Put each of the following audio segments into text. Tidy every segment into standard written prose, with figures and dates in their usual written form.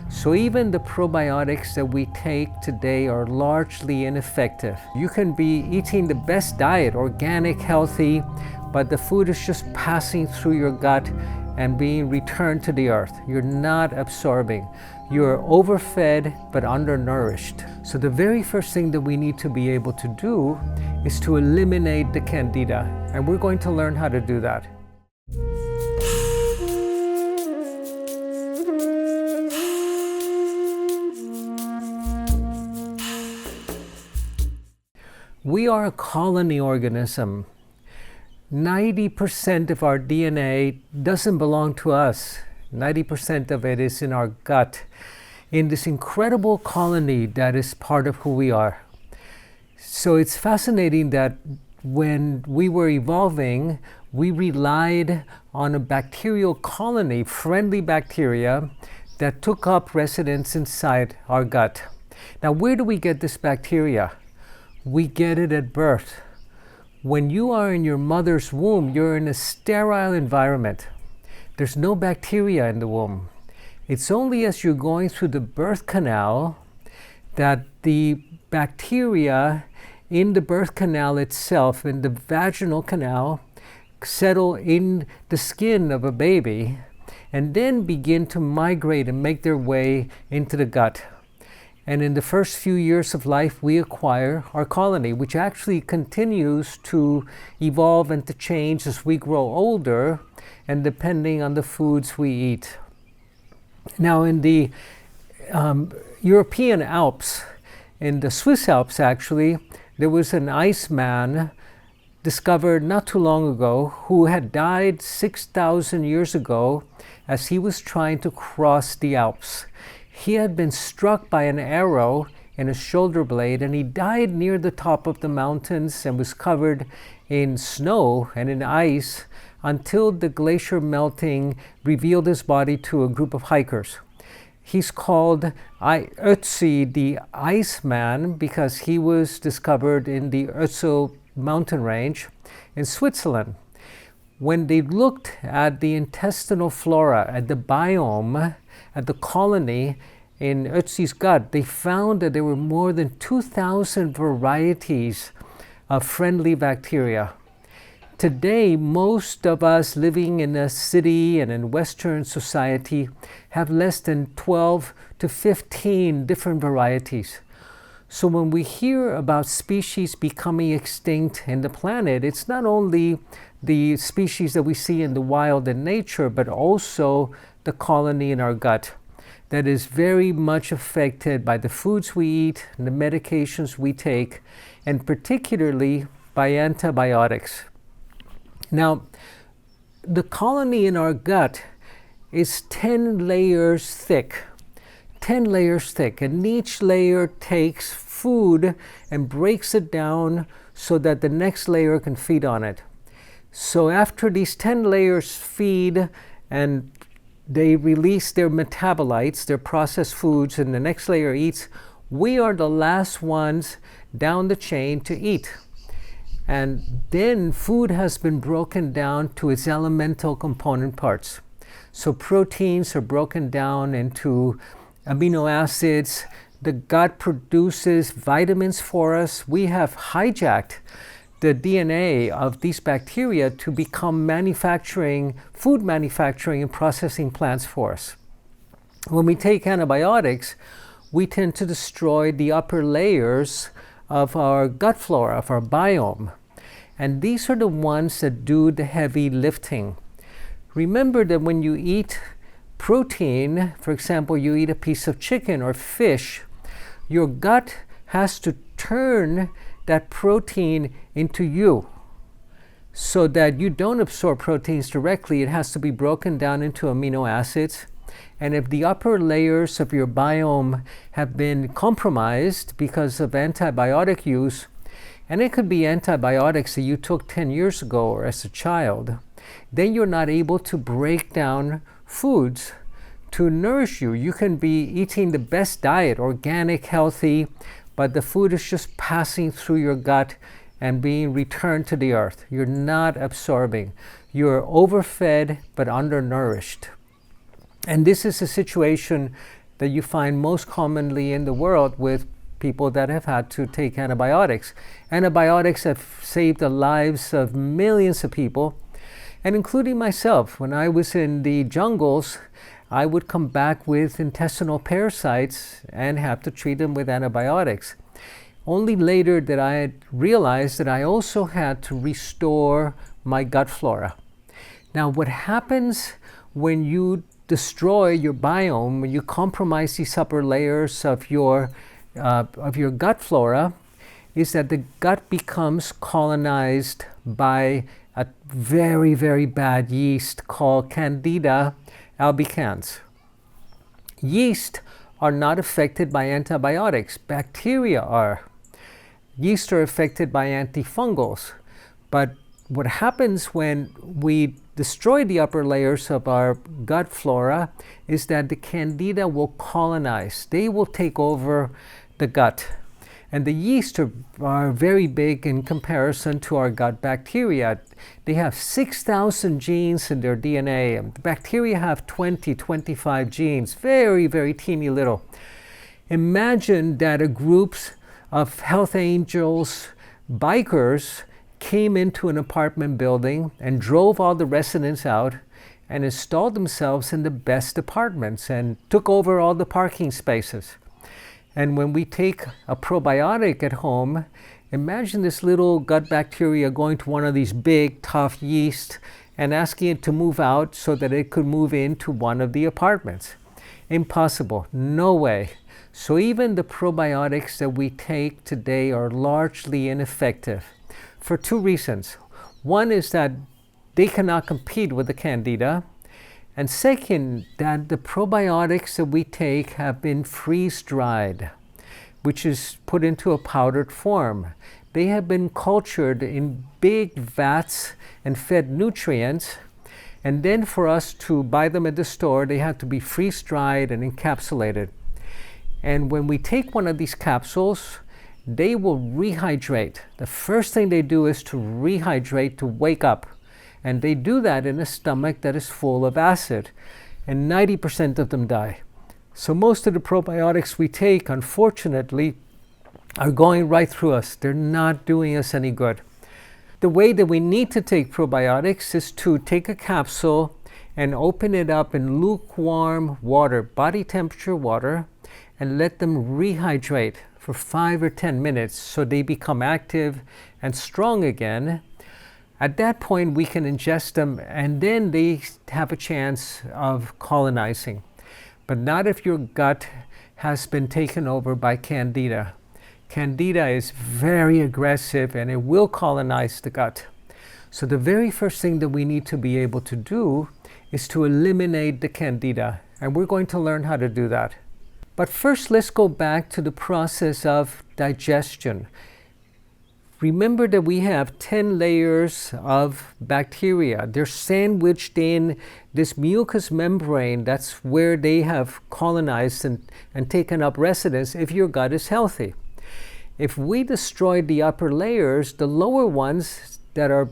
So even the probiotics that we take today are largely ineffective. You can be eating the best diet, organic, healthy, but the food is just passing through your gut and being returned to the earth. You're not absorbing. You're overfed but undernourished. So the very first thing that we need to be able to do is to eliminate the candida. And we're going to learn how to do that. We are a colony organism. 90% of our DNA doesn't belong to us. 90% of it is in our gut, in this incredible colony that is part of who we are. So it's fascinating that when we were evolving, we relied on a bacterial colony, friendly bacteria, that took up residence inside our gut. Now, where do we get this bacteria? We get it at birth. When you are in your mother's womb, you're in a sterile environment. There's no bacteria in the womb. It's only as you're going through the birth canal that the bacteria in the birth canal itself, in the vaginal canal, settle in the skin of a baby and then begin to migrate and make their way into the gut. And in the first few years of life, we acquire our colony, which actually continues to evolve and to change as we grow older and depending on the foods we eat. Now, in the European Alps, in the Swiss Alps actually, there was an Iceman discovered not too long ago who had died 6,000 years ago as he was trying to cross the Alps. He had been struck by an arrow in his shoulder blade, and he died near the top of the mountains and was covered in snow and in ice until the glacier melting revealed his body to a group of hikers. He's called Ötzi the Iceman because he was discovered in the Ötztal mountain range in Switzerland. When they looked at the intestinal flora, at the biome, at the colony in Ötzi's gut, they found that there were more than 2,000 varieties of friendly bacteria. Today, most of us living in a city and in Western society have less than 12 to 15 different varieties. So when we hear about species becoming extinct in the planet, it's not only the species that we see in the wild in nature, but also the colony in our gut that is very much affected by the foods we eat and the medications we take, and particularly by antibiotics. Now, the colony in our gut is 10 layers thick. 10 layers thick, and each layer takes food and breaks it down so that the next layer can feed on it. So after these 10 layers feed and they release their metabolites, their processed foods, and the next layer eats, we are the last ones down the chain to eat. And then food has been broken down to its elemental component parts. So proteins are broken down into amino acids. The gut produces vitamins for us. We have hijacked the DNA of these bacteria to become food manufacturing and processing plants for us. When we take antibiotics, we tend to destroy the upper layers of our gut flora, of our biome. And these are the ones that do the heavy lifting. Remember that when you eat protein, for example, you eat a piece of chicken or fish, your gut has to turn that protein into you so that you don't absorb proteins directly. It has to be broken down into amino acids. And if the upper layers of your biome have been compromised because of antibiotic use, and it could be antibiotics that you took 10 years ago or as a child, then you're not able to break down foods to nourish you. You can be eating the best diet, organic, healthy, but the food is just passing through your gut and being returned to the earth. You're not absorbing. You're overfed but undernourished. And this is a situation that you find most commonly in the world with people that have had to take antibiotics. Antibiotics have saved the lives of millions of people, and including myself. When I was in the jungles, I would come back with intestinal parasites and have to treat them with antibiotics. Only later did I realize that I also had to restore my gut flora. Now, what happens when you destroy your biome, when you compromise these upper layers of your gut flora, is that the gut becomes colonized by a very, very bad yeast called Candida albicans. Yeast are not affected by antibiotics. Bacteria are. Yeast are affected by antifungals. But what happens when we destroy the upper layers of our gut flora is that the Candida will colonize. They will take over the gut. And the yeast are very big in comparison to our gut bacteria. They have 6,000 genes in their DNA. The bacteria have 20, 25 genes, very, very teeny little. Imagine that a group of health angels, bikers, came into an apartment building and drove all the residents out and installed themselves in the best apartments and took over all the parking spaces. And when we take a probiotic at home, imagine this little gut bacteria going to one of these big, tough yeast and asking it to move out so that it could move into one of the apartments. Impossible. No way. So even the probiotics that we take today are largely ineffective for two reasons. One is that they cannot compete with the Candida. And second, that the probiotics that we take have been freeze-dried, which is put into a powdered form. They have been cultured in big vats and fed nutrients, and then for us to buy them at the store, they have to be freeze-dried and encapsulated. And when we take one of these capsules, they will rehydrate. The first thing they do is to rehydrate to wake up. And they do that in a stomach that is full of acid, and 90% of them die. So most of the probiotics we take, unfortunately, are going right through us. They're not doing us any good. The way that we need to take probiotics is to take a capsule and open it up in lukewarm water, body temperature water, and let them rehydrate for 5 or 10 minutes so they become active and strong again. At that point, we can ingest them, and then they have a chance of colonizing. But not if your gut has been taken over by Candida. Candida is very aggressive, and it will colonize the gut. So the very first thing that we need to be able to do is to eliminate the Candida, and we're going to learn how to do that. But first, let's go back to the process of digestion. Remember that we have 10 layers of bacteria. They're sandwiched in this mucous membrane. That's where they have colonized and taken up residence if your gut is healthy. If we destroy the upper layers, the lower ones that are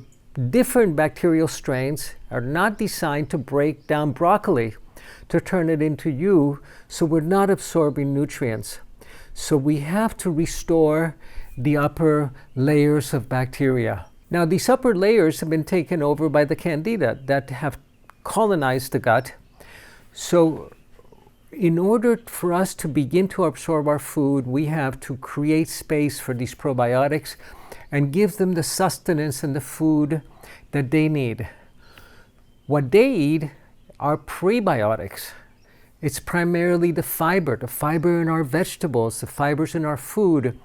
different bacterial strains are not designed to break down broccoli to turn it into you, so we're not absorbing nutrients. So we have to restore the upper layers of bacteria. Now, these upper layers have been taken over by the Candida that have colonized the gut. So in order for us to begin to absorb our food, we have to create space for these probiotics and give them the sustenance and the food that they need. What they eat are prebiotics. It's primarily the fiber in our vegetables, the fibers in our food,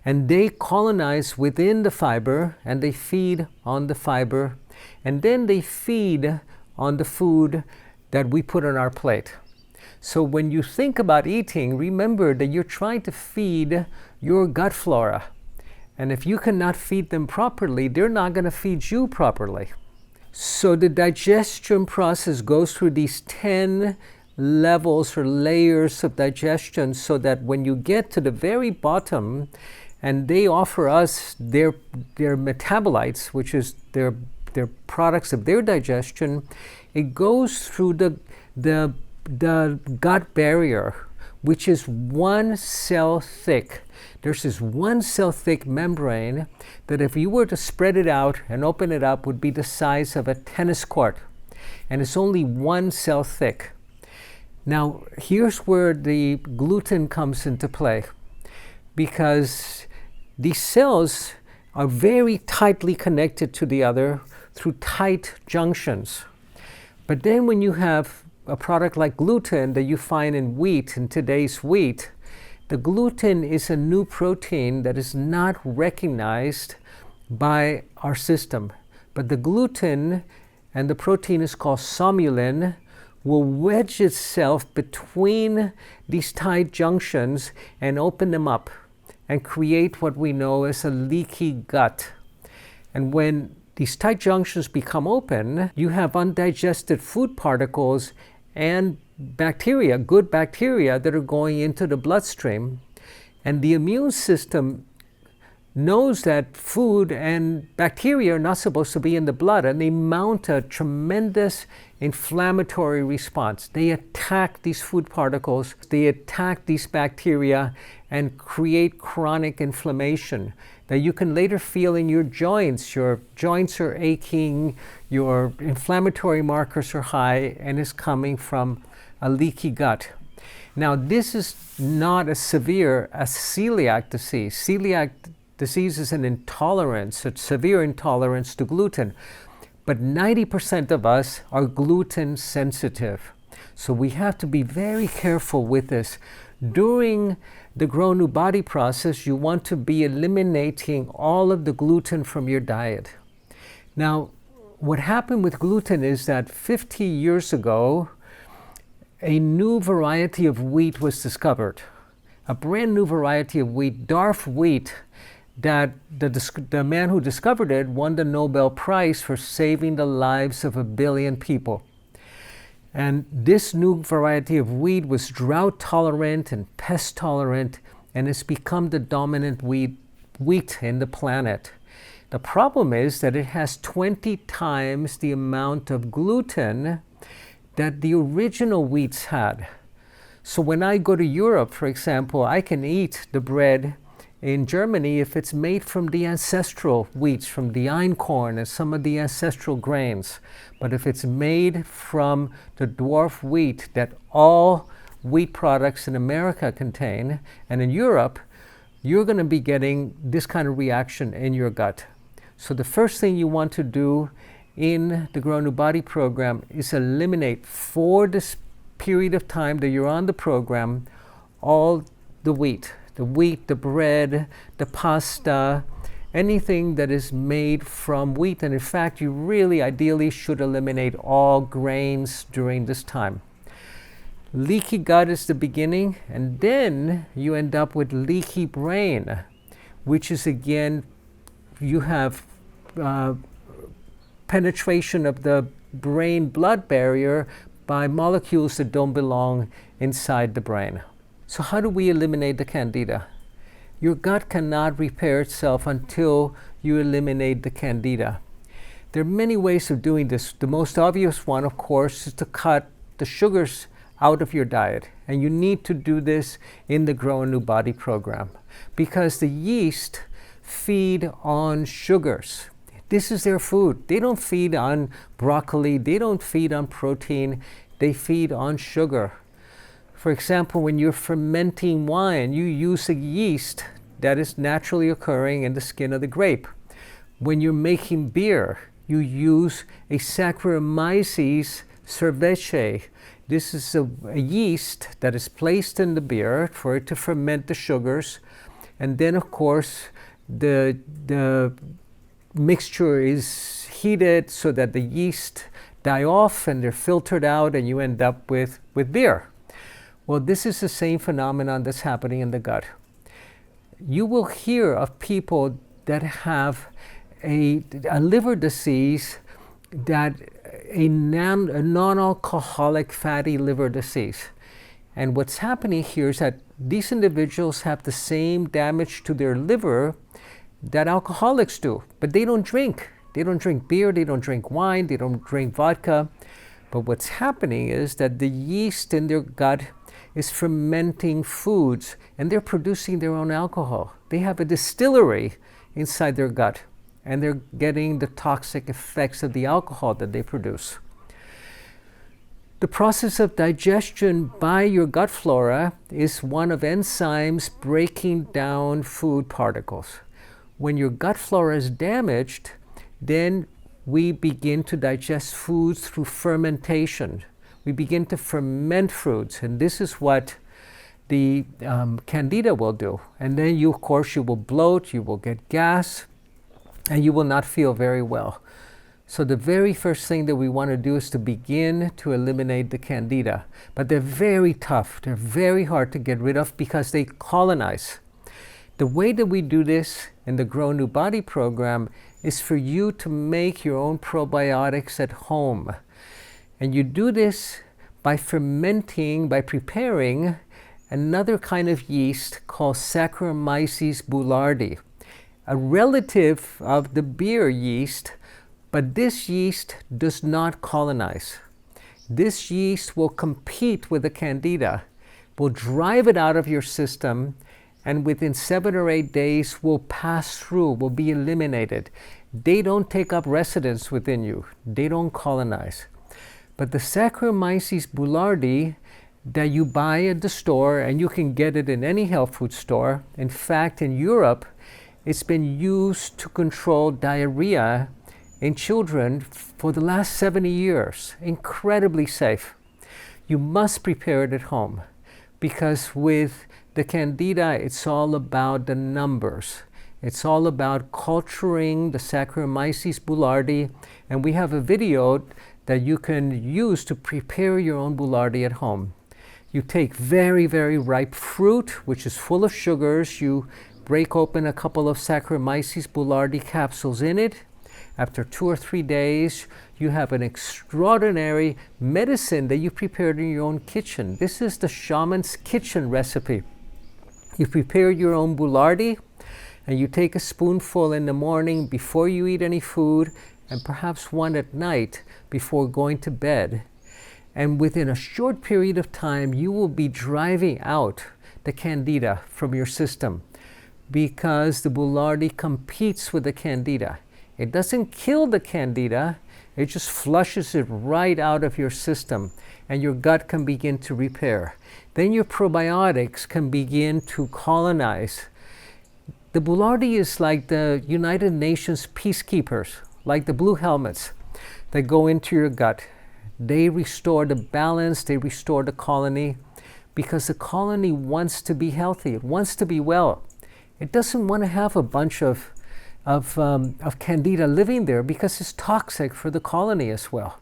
and they colonize within the fiber and they feed on the fiber, and then they feed on the food that we put on our plate. So when you think about eating, remember that you're trying to feed your gut flora. And if you cannot feed them properly, they're not going to feed you properly. So the digestion process goes through these 10 levels or layers of digestion, so that when you get to the very bottom and they offer us their metabolites, which is their products of their digestion, it goes through the gut barrier, which is 1 cell thick. There's this 1 cell thick membrane that if you were to spread it out and open it up would be the size of a tennis court. And it's only 1 cell thick. Now, here's where the gluten comes into play, because these cells are very tightly connected to the other through tight junctions. But then when you have a product like gluten that you find in wheat, in today's wheat, the gluten is a new protein that is not recognized by our system. But the gluten, and the protein is called somnolin, will wedge itself between these tight junctions and open them up and create what we know as a leaky gut. And when these tight junctions become open, you have undigested food particles and bacteria, good bacteria, that are going into the bloodstream. And the immune system knows that food and bacteria are not supposed to be in the blood, and they mount a tremendous inflammatory response. They attack these food particles, they attack these bacteria, and create chronic inflammation that you can later feel in your joints. Your joints are aching, your inflammatory markers are high, and it's coming from a leaky gut. Now, this is not as severe as celiac disease. Celiac disease is an intolerance, a severe intolerance to gluten. But 90% of us are gluten sensitive. So we have to be very careful with this. During the Grow New Body process, you want to be eliminating all of the gluten from your diet. Now, what happened with gluten is that 50 years ago, a new variety of wheat was discovered. A brand new variety of wheat, Darf wheat, that the man who discovered it won the Nobel Prize for saving the lives of 1 billion people. And this new variety of wheat was drought tolerant and pest tolerant, and it's become the dominant wheat in the planet. The problem is that it has 20 times the amount of gluten that the original wheats had. So when I go to Europe, for example, I can eat the bread in Germany if it's made from the ancestral wheats, from the einkorn and some of the ancestral grains. But if it's made from the dwarf wheat that all wheat products in America contain, and in Europe, you're going to be getting this kind of reaction in your gut. So the first thing you want to do in the Grow New Body program is eliminate, for this period of time that you're on the program, all the wheat, the bread, the pasta, anything that is made from wheat. And in fact, you really ideally should eliminate all grains during this time. Leaky gut is the beginning, and then you end up with leaky brain, which is, again, you have penetration of the brain-blood barrier by molecules that don't belong inside the brain. So how do we eliminate the candida? Your gut cannot repair itself until you eliminate the candida. There are many ways of doing this. The most obvious one, of course, is to cut the sugars out of your diet. And you need to do this in the Grow a New Body program, because the yeast feed on sugars. This is their food. They don't feed on broccoli. They don't feed on protein. They feed on sugar. For example, when you're fermenting wine, you use a yeast that is naturally occurring in the skin of the grape. When you're making beer, you use a Saccharomyces cerevisiae. This is a yeast that is placed in the beer for it to ferment the sugars. And then, of course, the mixture is heated so that the yeast die off and they're filtered out, and you end up with beer. Well, this is the same phenomenon that's happening in the gut. You will hear of people that have a liver disease, that a non-alcoholic fatty liver disease. And what's happening here is that these individuals have the same damage to their liver that alcoholics do, but they don't drink. They don't drink beer, they don't drink wine, they don't drink vodka. But what's happening is that the yeast in their gut is fermenting foods, and they're producing their own alcohol. They have a distillery inside their gut, and they're getting the toxic effects of the alcohol that they produce. The process of digestion by your gut flora is one of enzymes breaking down food particles. When your gut flora is damaged, then we begin to digest foods through fermentation. We begin to ferment foods, and this is what the candida will do. And then you, of course, you will bloat, you will get gas, and you will not feel very well. So the very first thing that we want to do is to begin to eliminate the candida. But they're very tough. They're very hard to get rid of because they colonize. The way that we do this in the Grow New Body program is for you to make your own probiotics at home. And you do this by fermenting, by preparing another kind of yeast called Saccharomyces boulardii, a relative of the beer yeast. But this yeast does not colonize. This yeast will compete with the candida, will drive it out of your system, and within 7 or 8 days will pass through, will be eliminated. They don't take up residence within you. They don't colonize. But the Saccharomyces boulardii that you buy at the store, and you can get it in any health food store. In fact, in Europe, it's been used to control diarrhea in children for the last 70 years. Incredibly safe. You must prepare it at home, because with the candida, it's all about the numbers. It's all about culturing the Saccharomyces boulardii, and we have a video that you can use to prepare your own boulardii at home. You take very, very ripe fruit, which is full of sugars. You break open a couple of Saccharomyces boulardii capsules in it. After 2 or 3 days, you have an extraordinary medicine that you prepared in your own kitchen. This is the shaman's kitchen recipe. You prepare your own boulardii, and you take a spoonful in the morning before you eat any food, and perhaps one at night before going to bed. And within a short period of time, you will be driving out the candida from your system, because the boulardii competes with the candida. It doesn't kill the candida, it just flushes it right out of your system, and your gut can begin to repair. Then your probiotics can begin to colonize. The boulardii is like the United Nations peacekeepers, like the blue helmets that go into your gut. They restore the balance, they restore the colony, because the colony wants to be healthy, it wants to be well. It doesn't want to have a bunch of candida living there, because it's toxic for the colony as well.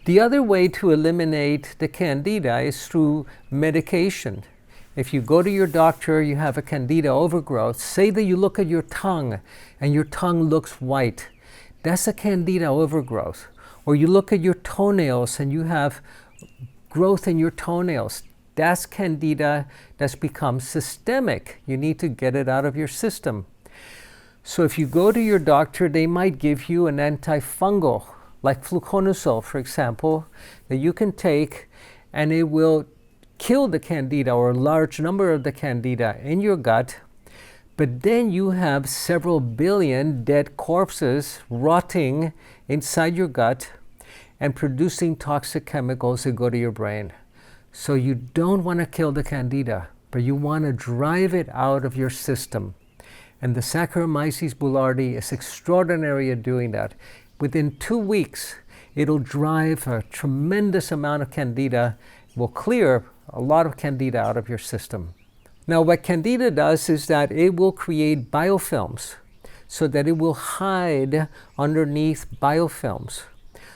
The other way to eliminate the candida is through medication. If you go to your doctor, you have a candida overgrowth, say that you look at your tongue and your tongue looks white. That's a candida overgrowth. Or you look at your toenails and you have growth in your toenails. That's candida that's become systemic. You need to get it out of your system. So if you go to your doctor, they might give you an antifungal, like fluconazole, for example, that you can take, and it will kill the candida or a large number of the candida in your gut. But then you have several billion dead corpses rotting inside your gut and producing toxic chemicals that go to your brain. So you don't want to kill the candida, but you want to drive it out of your system. And the Saccharomyces boulardii is extraordinary at doing that. Within 2 weeks, it'll drive a tremendous amount of candida, will clear a lot of candida out of your system. Now, what candida does is that it will create biofilms, so that it will hide underneath biofilms.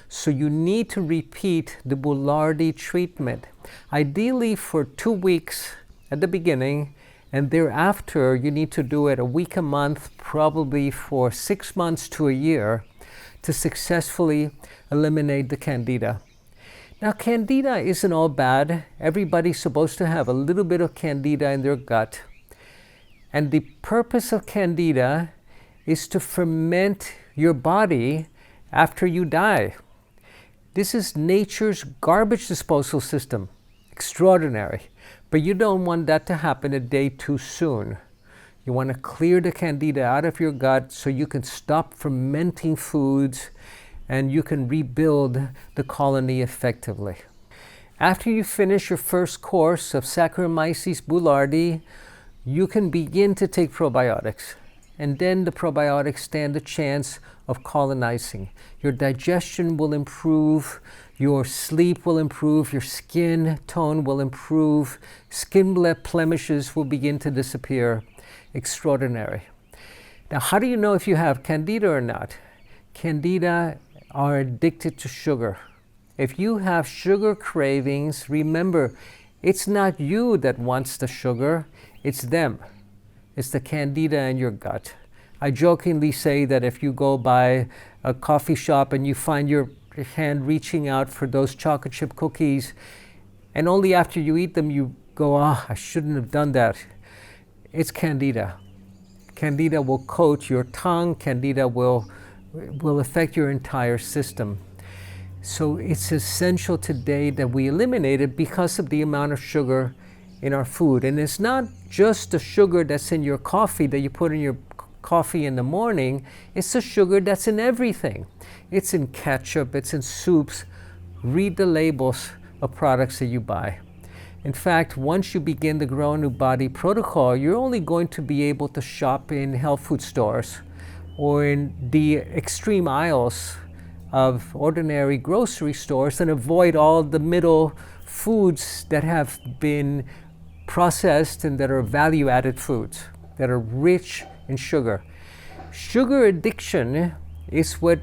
So you need to repeat the boulardii treatment, ideally for 2 weeks at the beginning, and thereafter you need to do it a week a month, probably for 6 months to a year, to successfully eliminate the candida. Now, candida isn't all bad. Everybody's supposed to have a little bit of candida in their gut. And the purpose of candida is to ferment your body after you die. This is nature's garbage disposal system. Extraordinary. But you don't want that to happen a day too soon. You want to clear the candida out of your gut so you can stop fermenting foods and you can rebuild the colony effectively. After you finish your first course of Saccharomyces boulardii, you can begin to take probiotics. And then the probiotics stand a chance of colonizing. Your digestion will improve, your sleep will improve, your skin tone will improve, skin blemishes will begin to disappear. Extraordinary. Now, how do you know if you have candida or not? Candida are addicted to sugar. If you have sugar cravings, remember, it's not you that wants the sugar, it's them. It's the candida in your gut. I jokingly say that if you go by a coffee shop and you find your hand reaching out for those chocolate chip cookies, and only after you eat them you go, I shouldn't have done that. It's candida. Candida will coat your tongue. Candida will affect your entire system. So it's essential today that we eliminate it because of the amount of sugar in our food. And it's not just the sugar that's in your coffee that you put in your coffee in the morning. It's the sugar that's in everything. It's in ketchup, it's in soups. Read the labels of products that you buy. In fact, once you begin the Grow a New Body protocol, you're only going to be able to shop in health food stores or in the extreme aisles of ordinary grocery stores and avoid all the middle foods that have been processed and that are value-added foods, that are rich in sugar. Sugar addiction is what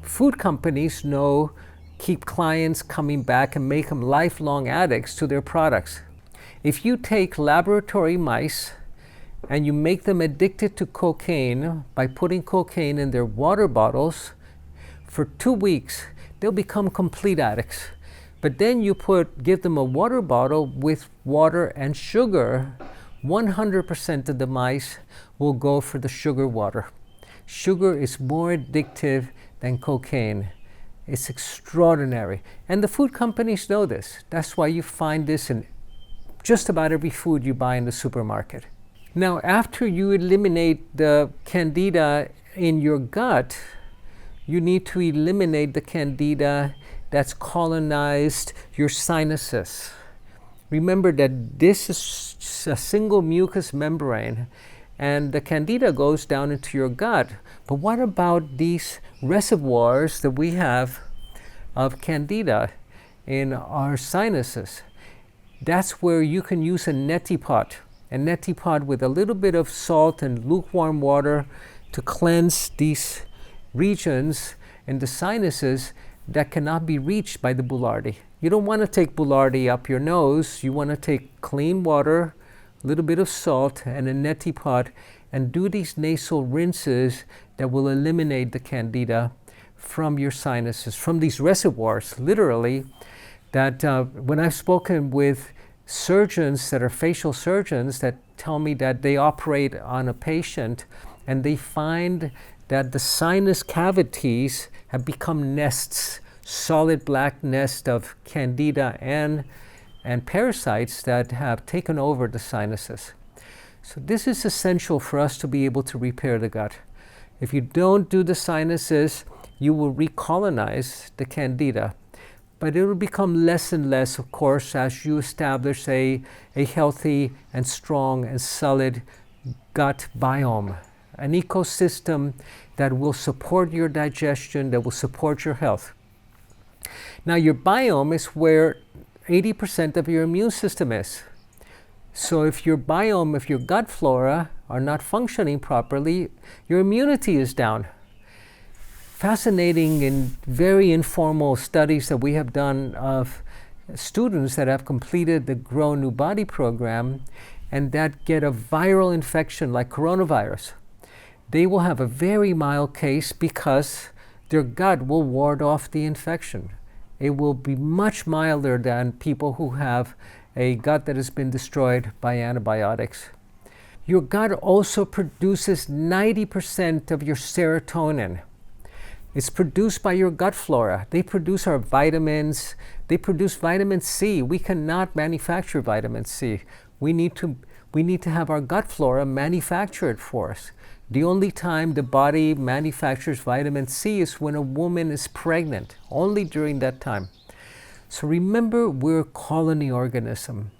food companies know keep clients coming back and make them lifelong addicts to their products. If you take laboratory mice and you make them addicted to cocaine by putting cocaine in their water bottles, for 2 weeks, they'll become complete addicts. But then you give them a water bottle with water and sugar, 100% of the mice will go for the sugar water. Sugar is more addictive than cocaine. It's extraordinary. And the food companies know this. That's why you find this in just about every food you buy in the supermarket. Now, after you eliminate the candida in your gut, you need to eliminate the candida that's colonized your sinuses. Remember that this is a single mucous membrane and the candida goes down into your gut. But what about these reservoirs that we have of candida in our sinuses? That's where you can use a neti pot with a little bit of salt and lukewarm water to cleanse these regions in the sinuses that cannot be reached by the boulardii. You don't want to take boulardii up your nose. You want to take clean water, a little bit of salt, and a neti pot, and do these nasal rinses that will eliminate the candida from your sinuses, from these reservoirs, literally, that when I've spoken with surgeons that are facial surgeons that tell me that they operate on a patient and they find that the sinus cavities have become nests, solid black nest of candida and parasites that have taken over the sinuses. So this is essential for us to be able to repair the gut. If you don't do the sinuses, you will recolonize the candida. But it will become less and less, of course, as you establish a healthy and strong and solid gut biome, an ecosystem that will support your digestion, that will support your health. Now, your biome is where 80% of your immune system is. So if your biome, if your gut flora are not functioning properly, your immunity is down. Fascinating and very informal studies that we have done of students that have completed the Grow a New Body program and that get a viral infection like coronavirus. They will have a very mild case because their gut will ward off the infection. It will be much milder than people who have a gut that has been destroyed by antibiotics. Your gut also produces 90% of your serotonin. It's produced by your gut flora. They produce our vitamins, They produce vitamin C. We cannot manufacture vitamin C. We need to have our gut flora manufacture it for us. The only time the body manufactures vitamin C is when a woman is pregnant, only during that time. So remember, we're a colony organism,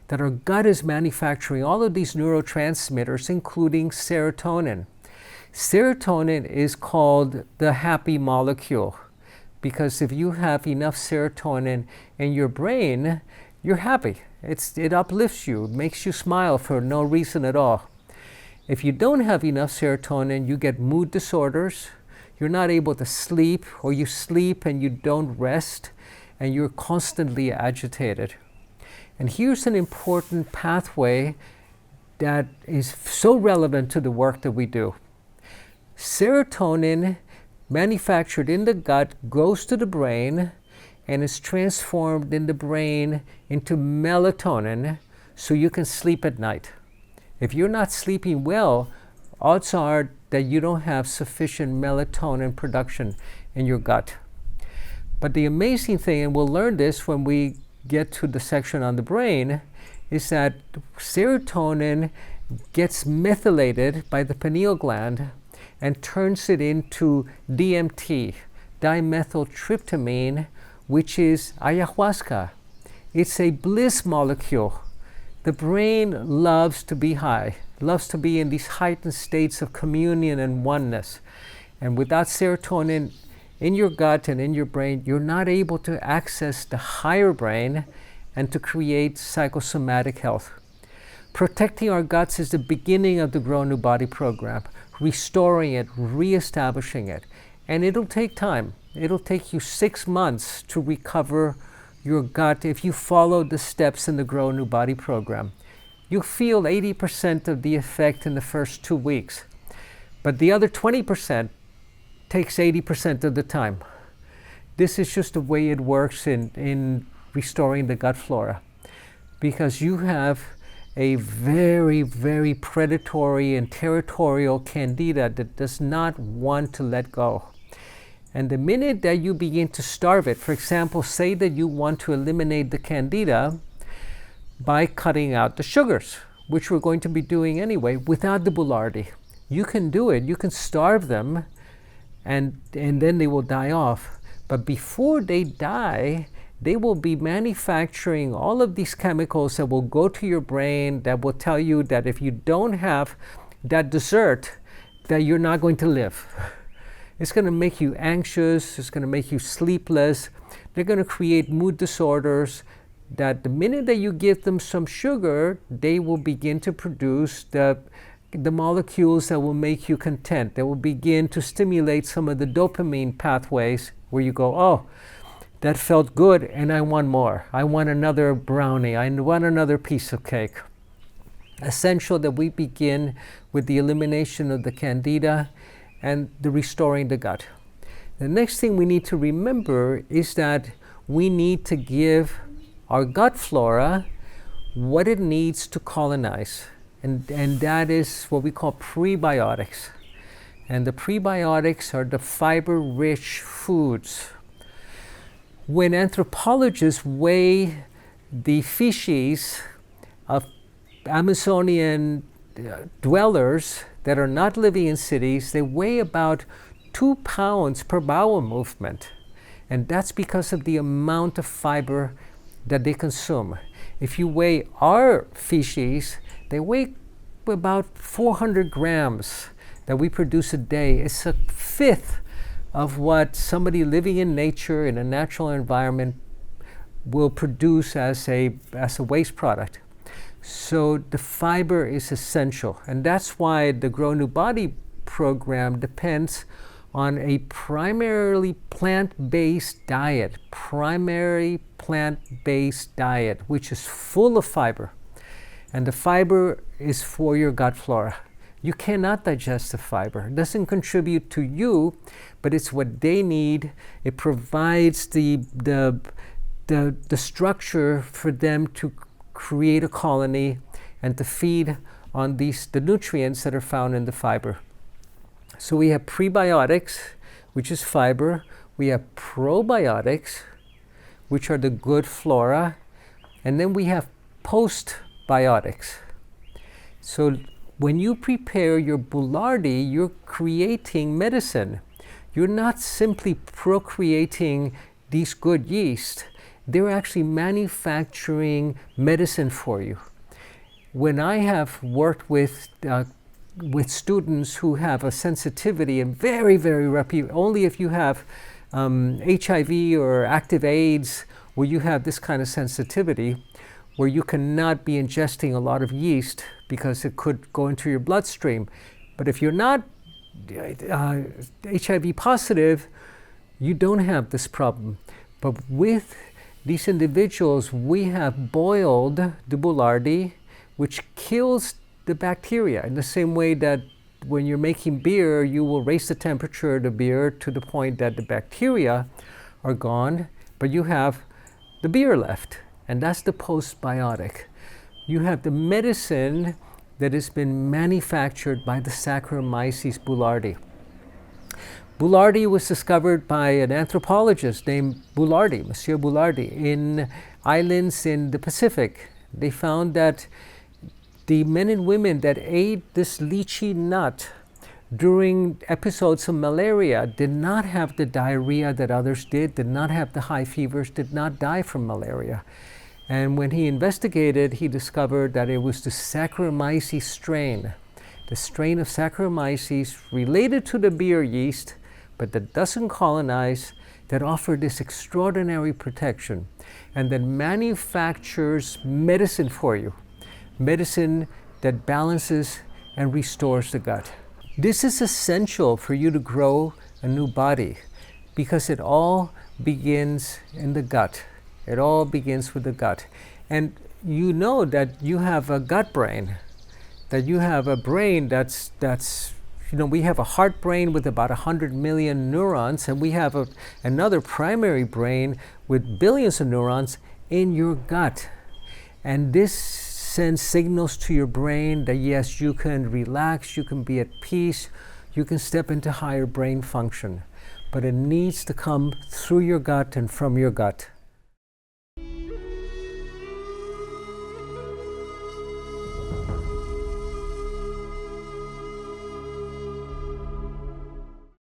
that our gut is manufacturing all of these neurotransmitters, including serotonin. Serotonin is called the happy molecule, because if you have enough serotonin in your brain, you're happy. It uplifts you, makes you smile for no reason at all. If you don't have enough serotonin, you get mood disorders, you're not able to sleep, or you sleep and you don't rest, and you're constantly agitated. And here's an important pathway that is so relevant to the work that we do. Serotonin, manufactured in the gut, goes to the brain and is transformed in the brain into melatonin so you can sleep at night. If you're not sleeping well, odds are that you don't have sufficient melatonin production in your gut. But the amazing thing, and we'll learn this when we get to the section on the brain, is that serotonin gets methylated by the pineal gland and turns it into DMT, dimethyltryptamine, which is ayahuasca. It's a bliss molecule. The brain loves to be high, loves to be in these heightened states of communion and oneness. And without serotonin in your gut and in your brain, you're not able to access the higher brain and to create psychosomatic health. Protecting our guts is the beginning of the Grow New Body program, restoring it, reestablishing it. And it'll take time. It'll take you 6 months to recover your gut if you follow the steps in the Grow New Body program. You'll feel 80% of the effect in the first 2 weeks, but the other 20% takes 80% of the time. This is just the way it works in restoring the gut flora, because you have a very, very predatory and territorial candida that does not want to let go. And the minute that you begin to starve it, for example, say that you want to eliminate the candida by cutting out the sugars, which we're going to be doing anyway, without the boulardii. You can do it, you can starve them, and then they will die off. But before they die, they will be manufacturing all of these chemicals that will go to your brain, that will tell you that if you don't have that dessert, that you're not going to live. It's going to make you anxious, it's going to make you sleepless. They're going to create mood disorders, that the minute that you give them some sugar, they will begin to produce the molecules that will make you content. They will begin to stimulate some of the dopamine pathways where you go, oh, that felt good and I want more. I want another brownie. I want another piece of cake. Essential that we begin with the elimination of the candida and the restoring the gut. The next thing we need to remember is that we need to give our gut flora what it needs to colonize. And that is what we call prebiotics. And the prebiotics are the fiber-rich foods. When anthropologists weigh the feces of Amazonian dwellers that are not living in cities, they weigh about 2 pounds per bowel movement. And that's because of the amount of fiber that they consume. If you weigh our feces, they weigh about 400 grams that we produce a day. It's a fifth of what somebody living in nature in a natural environment will produce as a waste product. So the fiber is essential, and that's why the Grow New Body program depends on a primarily plant-based diet, which is full of fiber. And the fiber is for your gut flora. You cannot digest the fiber. It doesn't contribute to you, but it's what they need. It provides the structure for them to create a colony and to feed on the nutrients that are found in the fiber. So we have prebiotics, which is fiber. We have probiotics, which are the good flora, and then we have postbiotics. So when you prepare your boulardii, you're creating medicine. You're not simply procreating these good yeast, they're actually manufacturing medicine for you. When I have worked with students who have a sensitivity, and only if you have HIV or active AIDS, where you have this kind of sensitivity, where you cannot be ingesting a lot of yeast because it could go into your bloodstream. But if you're not HIV positive, you don't have this problem. But with these individuals, we have boiled the boulardii, which kills the bacteria in the same way that when you're making beer, you will raise the temperature of the beer to the point that the bacteria are gone, but you have the beer left, and that's the postbiotic. You have the medicine that has been manufactured by the Saccharomyces boulardii. Boulardii was discovered by an anthropologist named Monsieur Boulardii, in islands in the Pacific. They found that the men and women that ate this lychee nut during episodes of malaria did not have the diarrhea that others did not have the high fevers, did not die from malaria. And when he investigated, he discovered that it was the Saccharomyces strain, the strain of Saccharomyces related to the beer yeast, but that doesn't colonize, that offered this extraordinary protection, and that manufactures medicine for you, medicine that balances and restores the gut. This is essential for you to grow a new body, because it all begins in the gut. It all begins with the gut. And you know that you have a gut brain, that you have a brain that's we have a heart brain with about 100 million neurons, and we have another primary brain with billions of neurons in your gut. And this sends signals to your brain that yes, you can relax, you can be at peace, you can step into higher brain function. But it needs to come through your gut and from your gut.